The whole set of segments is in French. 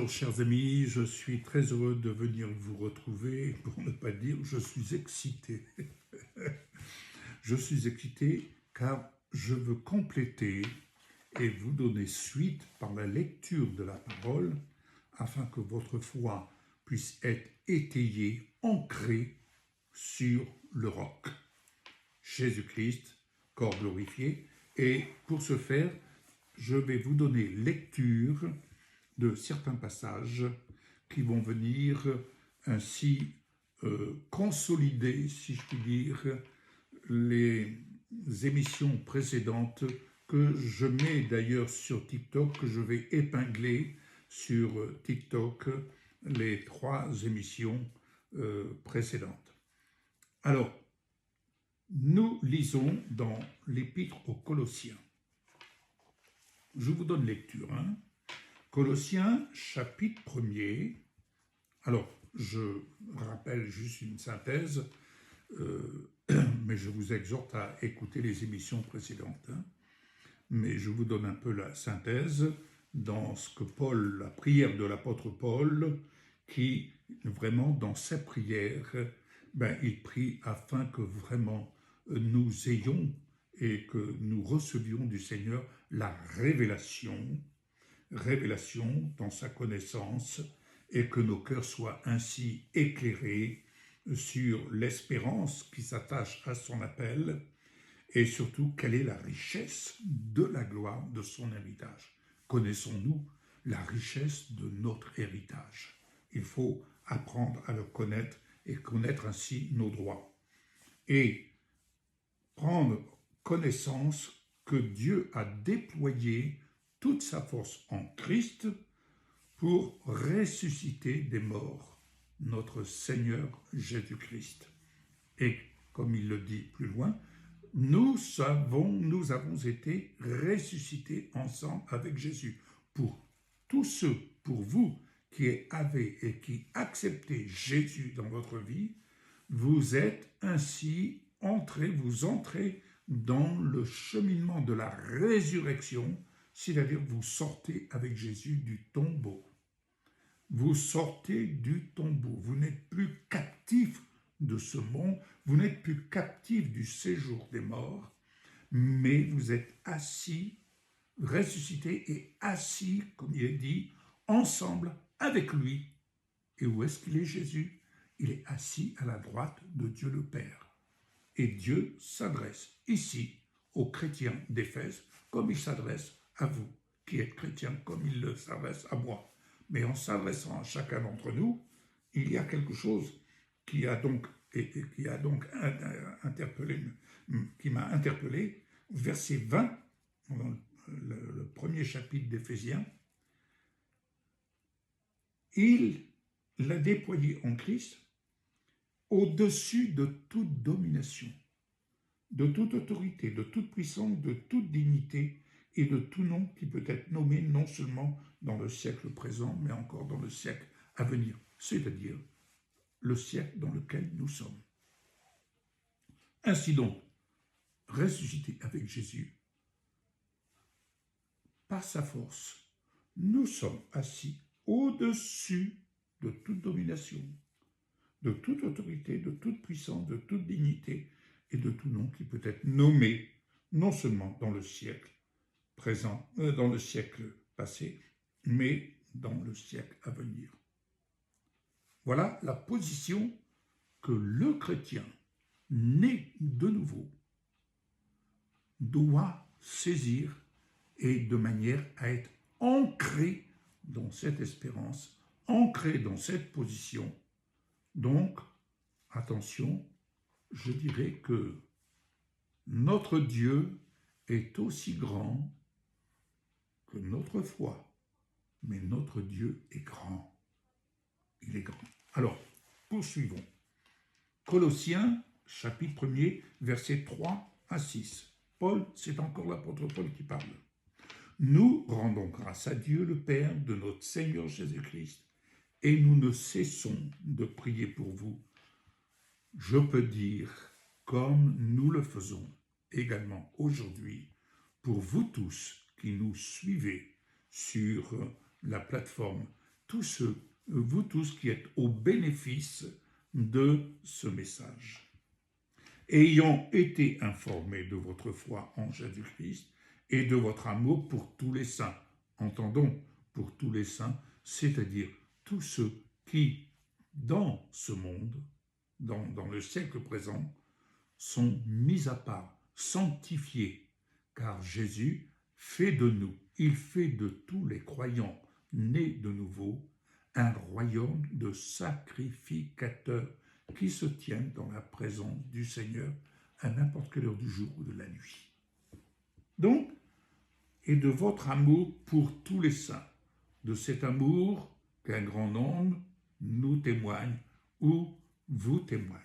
Bonjour chers amis, je suis très heureux de venir vous retrouver, pour ne pas dire je suis excité. Je suis excité car je veux compléter et vous donner suite par la lecture de la parole afin que votre foi puisse être étayée, ancrée sur le roc. Jésus-Christ, corps glorifié, et pour ce faire, je vais vous donner lecture de certains passages qui vont venir ainsi consolider, si je puis dire, les émissions précédentes que je mets d'ailleurs sur TikTok, que je vais épingler sur TikTok les 3 émissions précédentes. Alors, nous lisons dans l'Épître aux Colossiens. Je vous donne lecture. Colossiens, chapitre 1er. Alors, je rappelle juste une synthèse, mais je vous exhorte à écouter les émissions précédentes. Mais je vous donne un peu la synthèse dans ce que Paul, la prière de l'apôtre Paul, qui vraiment dans sa prière, il prie afin que vraiment nous ayons et que nous recevions du Seigneur la révélation dans sa connaissance et que nos cœurs soient ainsi éclairés sur l'espérance qui s'attache à son appel et surtout quelle est la richesse de la gloire de son héritage. Connaissons-nous la richesse de notre héritage? Il faut apprendre à le connaître et connaître ainsi nos droits. Et prendre connaissance que Dieu a déployé toute sa force en Christ pour ressusciter des morts notre Seigneur Jésus-Christ. Et comme il le dit plus loin, nous avons été ressuscités ensemble avec Jésus. Pour tous ceux, pour vous qui avez et qui acceptez Jésus dans votre vie, vous êtes ainsi vous entrez dans le cheminement de la résurrection, c'est-à-dire vous sortez avec Jésus du tombeau. Vous sortez du tombeau, vous n'êtes plus captif de ce monde, vous n'êtes plus captif du séjour des morts, mais vous êtes assis, ressuscité et assis, comme il est dit, ensemble avec lui. Et où est-ce qu'il est Jésus? Il est assis à la droite de Dieu le Père. Et Dieu s'adresse ici aux chrétiens d'Éphèse comme il s'adresse à vous qui êtes chrétiens, comme il s'adresse à moi. Mais en s'adressant à chacun d'entre nous, il y a quelque chose qui m'a interpellé, verset 20, dans le premier chapitre d'Éphésiens. Il l'a déployé en Christ au-dessus de toute domination, de toute autorité, de toute puissance, de toute dignité et de tout nom qui peut être nommé non seulement dans le siècle présent, mais encore dans le siècle à venir, c'est-à-dire le siècle dans lequel nous sommes. Ainsi donc, ressuscité avec Jésus, par sa force, nous sommes assis au-dessus de toute domination, de toute autorité, de toute puissance, de toute dignité et de tout nom qui peut être nommé non seulement dans le siècle présent, dans le siècle passé, mais dans le siècle à venir. Voilà la position que le chrétien né de nouveau doit saisir et de manière à être ancré dans cette espérance, ancré dans cette position. Donc, attention, je dirais que notre Dieu est aussi grand que notre foi, mais notre Dieu est grand. Il est grand. Alors, poursuivons. Colossiens, chapitre 1er, versets 3 à 6. Paul, c'est encore l'apôtre Paul qui parle. Nous rendons grâce à Dieu le Père de notre Seigneur Jésus-Christ, et nous ne cessons de prier pour vous. Je peux dire, comme nous le faisons également aujourd'hui, pour vous tous qui nous suivez sur la plateforme vous tous qui êtes au bénéfice de ce message. Ayant été informés de votre foi en Jésus-Christ et de votre amour pour tous les saints, entendons, pour tous les saints, c'est-à-dire tous ceux qui, dans ce monde, dans le siècle présent, sont mis à part, sanctifiés, car Jésus fait de nous, il fait de tous les croyants nés de nouveau, un royaume de sacrificateurs qui se tiennent dans la présence du Seigneur à n'importe quelle heure du jour ou de la nuit. Donc, et de votre amour pour tous les saints, de cet amour qu'un grand nombre nous témoigne ou vous témoigne,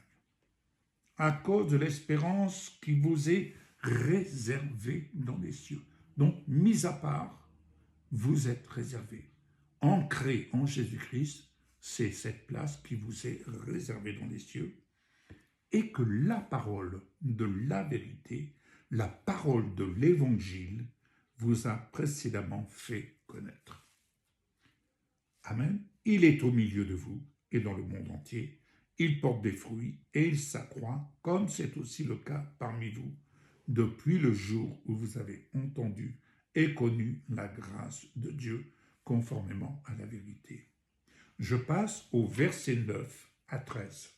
à cause de l'espérance qui vous est réservée dans les cieux. Donc, mis à part, vous êtes réservés. Ancrés en Jésus-Christ, c'est cette place qui vous est réservée dans les cieux, et que la parole de la vérité, la parole de l'Évangile, vous a précédemment fait connaître. Amen. Il est au milieu de vous et dans le monde entier. Il porte des fruits et il s'accroît, comme c'est aussi le cas parmi vous, depuis le jour où vous avez entendu et connu la grâce de Dieu conformément à la vérité. Je passe au verset 9 à 13.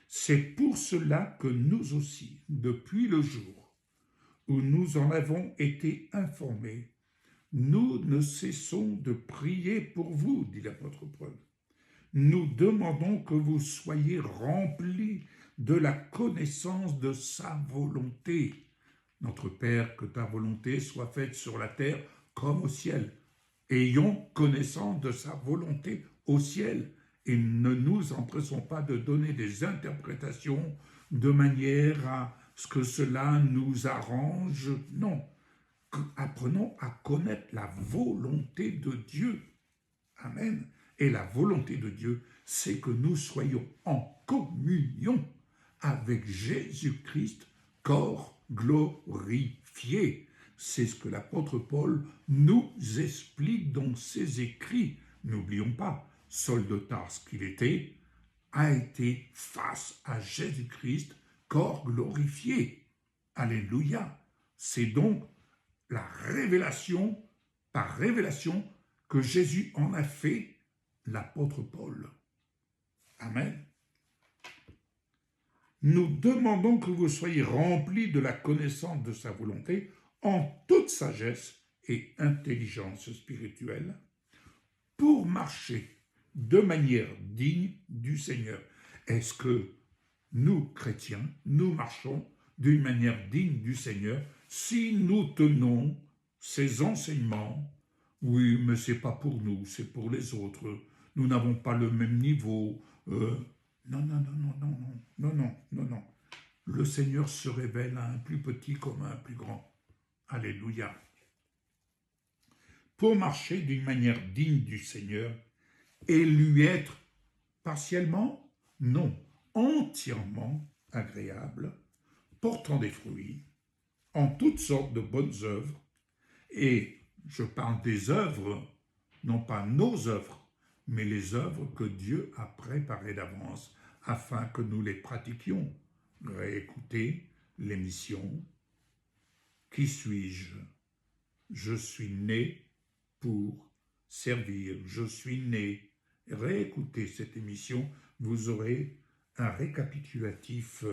C'est pour cela que nous aussi, depuis le jour où nous en avons été informés, nous ne cessons de prier pour vous, dit l'apôtre Paul. Nous demandons que vous soyez remplis de la connaissance de sa volonté. Notre Père, que ta volonté soit faite sur la terre comme au ciel. Ayons connaissance de sa volonté au ciel et ne nous empressons pas de donner des interprétations de manière à ce que cela nous arrange. Non, apprenons à connaître la volonté de Dieu. Amen. Et la volonté de Dieu, c'est que nous soyons en communion avec Jésus-Christ, corps glorifié. C'est ce que l'apôtre Paul nous explique dans ses écrits. N'oublions pas, Saul de Tarse qu'il était, a été face à Jésus-Christ, corps glorifié. Alléluia. C'est donc la révélation, par révélation, que Jésus en a fait l'apôtre Paul. Amen. Nous demandons que vous soyez remplis de la connaissance de sa volonté en toute sagesse et intelligence spirituelle pour marcher de manière digne du Seigneur. Est-ce que nous, chrétiens, nous marchons d'une manière digne du Seigneur si nous tenons ces enseignements? Oui, mais ce n'est pas pour nous, c'est pour les autres. Nous n'avons pas le même niveau. Non. Le Seigneur se révèle à un plus petit comme à un plus grand. Alléluia. Pour marcher d'une manière digne du Seigneur et lui être partiellement, non, entièrement agréable, portant des fruits, en toutes sortes de bonnes œuvres, et je parle des œuvres, non pas nos œuvres, mais les œuvres que Dieu a préparées d'avance afin que nous les pratiquions. Réécoutez l'émission « Qui suis-je » Je suis né pour servir, je suis né. Réécoutez cette émission, vous aurez un récapitulatif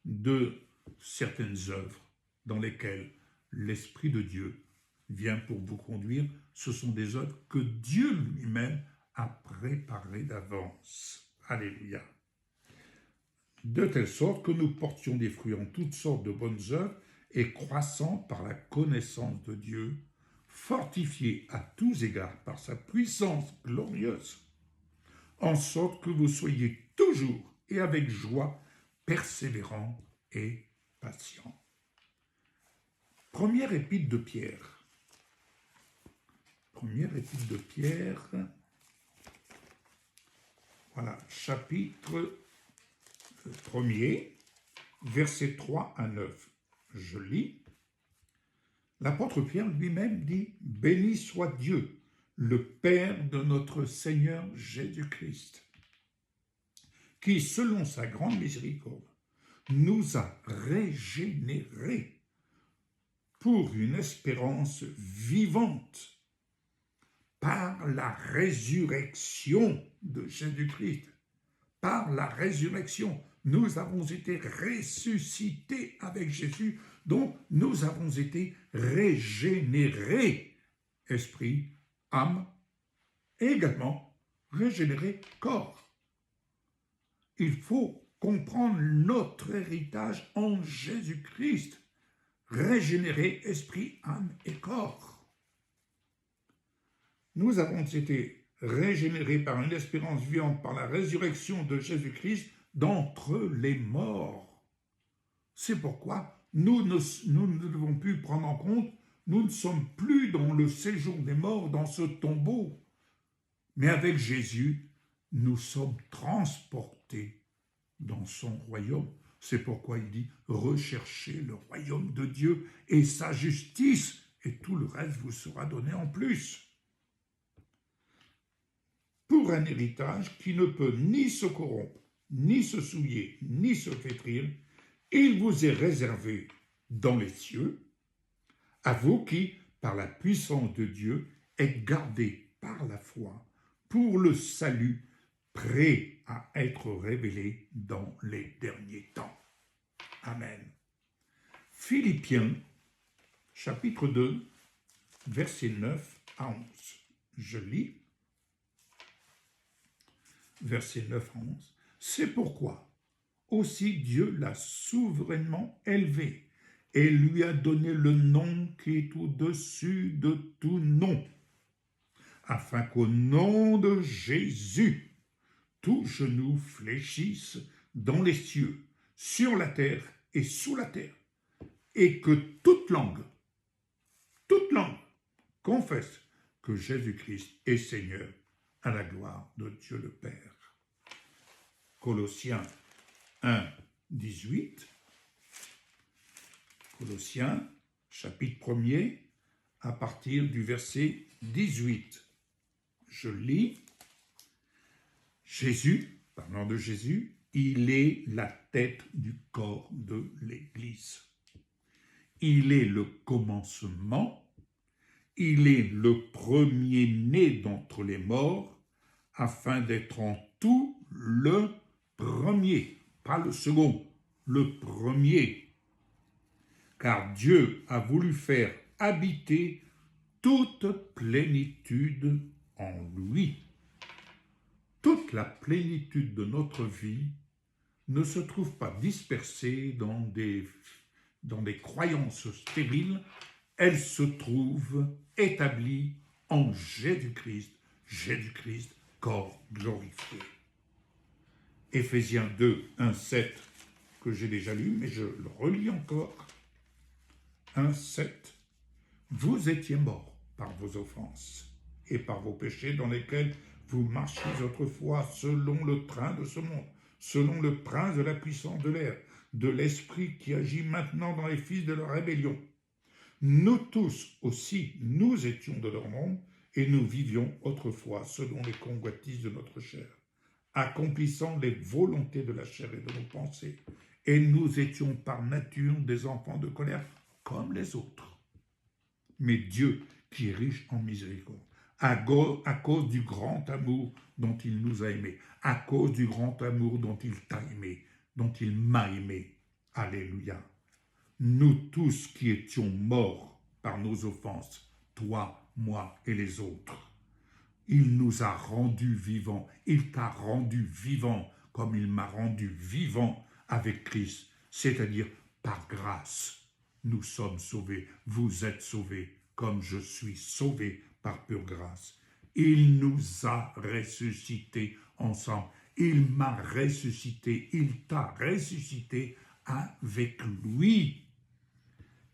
de certaines œuvres dans lesquelles l'Esprit de Dieu vient pour vous conduire. Ce sont des œuvres que Dieu lui-même a préparées d'avance. Alléluia. De telle sorte que nous portions des fruits en toutes sortes de bonnes œuvres et croissant par la connaissance de Dieu, fortifiés à tous égards par sa puissance glorieuse, en sorte que vous soyez toujours et avec joie persévérants et patients. Première épître de Pierre. Première épître de Pierre. Voilà, chapitre 1er, versets 3 à 9. Je lis. L'apôtre Pierre lui-même dit « Béni soit Dieu, le Père de notre Seigneur Jésus-Christ, qui, selon sa grande miséricorde, nous a régénérés pour une espérance vivante par la résurrection de Jésus-Christ. Par la résurrection, nous avons été ressuscités avec Jésus, donc nous avons été régénérés, esprit, âme, et également régénérés corps. Il faut comprendre notre héritage en Jésus-Christ, régénéré esprit, âme et corps. Nous avons été régénérés par une espérance vivante par la résurrection de Jésus-Christ d'entre les morts. C'est pourquoi nous ne devons plus prendre en compte, nous ne sommes plus dans le séjour des morts, dans ce tombeau, mais avec Jésus, nous sommes transportés dans son royaume. C'est pourquoi il dit « Recherchez le royaume de Dieu et sa justice, et tout le reste vous sera donné en plus. » Pour un héritage qui ne peut ni se corrompre, ni se souiller, ni se flétrir, il vous est réservé dans les cieux, à vous qui, par la puissance de Dieu, êtes gardés par la foi pour le salut prêt à être révélé dans les derniers temps. Amen. Philippiens, chapitre 2, versets 9 à 11. Je lis. Versets 9 à 11. C'est pourquoi aussi Dieu l'a souverainement élevé et lui a donné le nom qui est au-dessus de tout nom, afin qu'au nom de Jésus, tout genou fléchisse dans les cieux, sur la terre et sous la terre, et que toute langue confesse que Jésus-Christ est Seigneur, à la gloire de Dieu le Père. Colossiens 1, 18. Colossiens, chapitre 1er, à partir du verset 18. Je lis. Jésus, parlant de Jésus, il est la tête du corps de l'Église. Il est le commencement, il est le premier-né d'entre les morts, afin d'être en tout le premier, pas le second, le premier. Car Dieu a voulu faire habiter toute plénitude en lui. Toute la plénitude de notre vie ne se trouve pas dispersée dans des croyances stériles, elle se trouve établie en Jésus-Christ, Jésus-Christ, corps glorifié. Éphésiens 2, 1, 7, que j'ai déjà lu, mais je le relis encore. 1, 7. Vous étiez morts par vos offenses et par vos péchés dans lesquels vous marchiez autrefois selon le train de ce monde, selon le prince de la puissance de l'air, de l'esprit qui agit maintenant dans les fils de la rébellion. Nous tous aussi, nous étions de leur monde et nous vivions autrefois selon les convoitises de notre chair, accomplissant les volontés de la chair et de nos pensées. Et nous étions par nature des enfants de colère comme les autres. Mais Dieu, qui est riche en miséricorde, à cause du grand amour dont il nous a aimés, à cause du grand amour dont il t'a aimé, dont il m'a aimé. Alléluia. Nous tous qui étions morts par nos offenses, toi, moi et les autres, il nous a rendus vivants, il t'a rendu vivant comme il m'a rendu vivant avec Christ, c'est-à-dire par grâce. Nous sommes sauvés, vous êtes sauvés, comme je suis sauvé par pure grâce. Il nous a ressuscités ensemble. Il m'a ressuscité, il t'a ressuscité avec lui.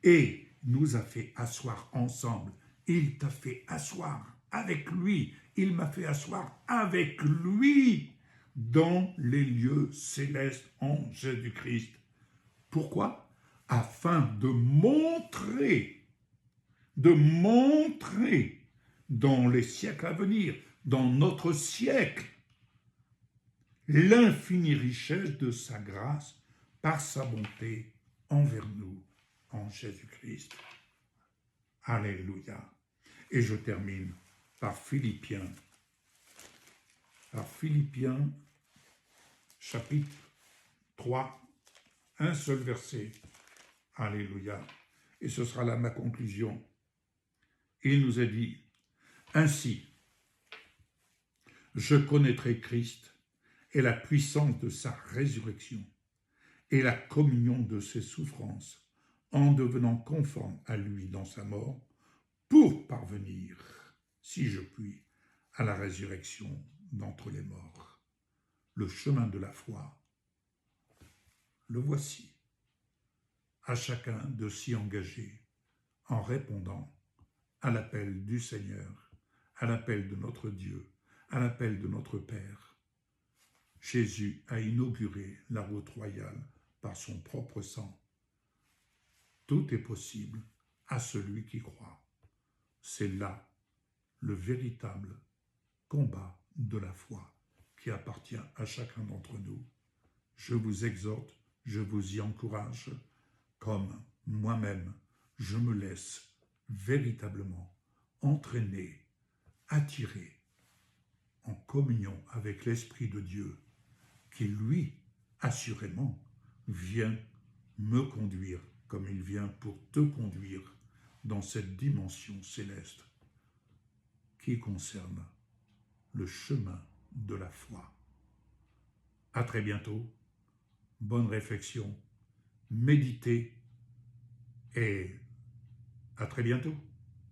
Et nous a fait asseoir ensemble. Il t'a fait asseoir avec lui. Il m'a fait asseoir avec lui dans les lieux célestes en Jésus-Christ. Pourquoi? Afin de montrer dans les siècles à venir, dans notre siècle, l'infinie richesse de sa grâce par sa bonté envers nous en Jésus-Christ. Alléluia. Et je termine par Philippiens. Chapitre 3, un seul verset. Alléluia. Et ce sera là ma conclusion. Il nous a dit, ainsi, je connaîtrai Christ et la puissance de sa résurrection et la communion de ses souffrances en devenant conforme à lui dans sa mort pour parvenir, si je puis, à la résurrection d'entre les morts. Le chemin de la foi, le voici. À chacun de s'y engager en répondant à l'appel du Seigneur, à l'appel de notre Dieu, à l'appel de notre Père. Jésus a inauguré la route royale par son propre sang. Tout est possible à celui qui croit. C'est là le véritable combat de la foi qui appartient à chacun d'entre nous. Je vous exhorte, je vous y encourage, comme moi-même, je me laisse véritablement entraîner, attirer en communion avec l'Esprit de Dieu qui, lui, assurément, vient me conduire comme il vient pour te conduire dans cette dimension céleste qui concerne le chemin de la foi. À très bientôt, bonne réflexion, méditez et à très bientôt.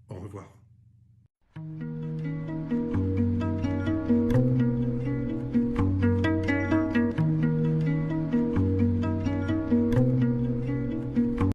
Au revoir.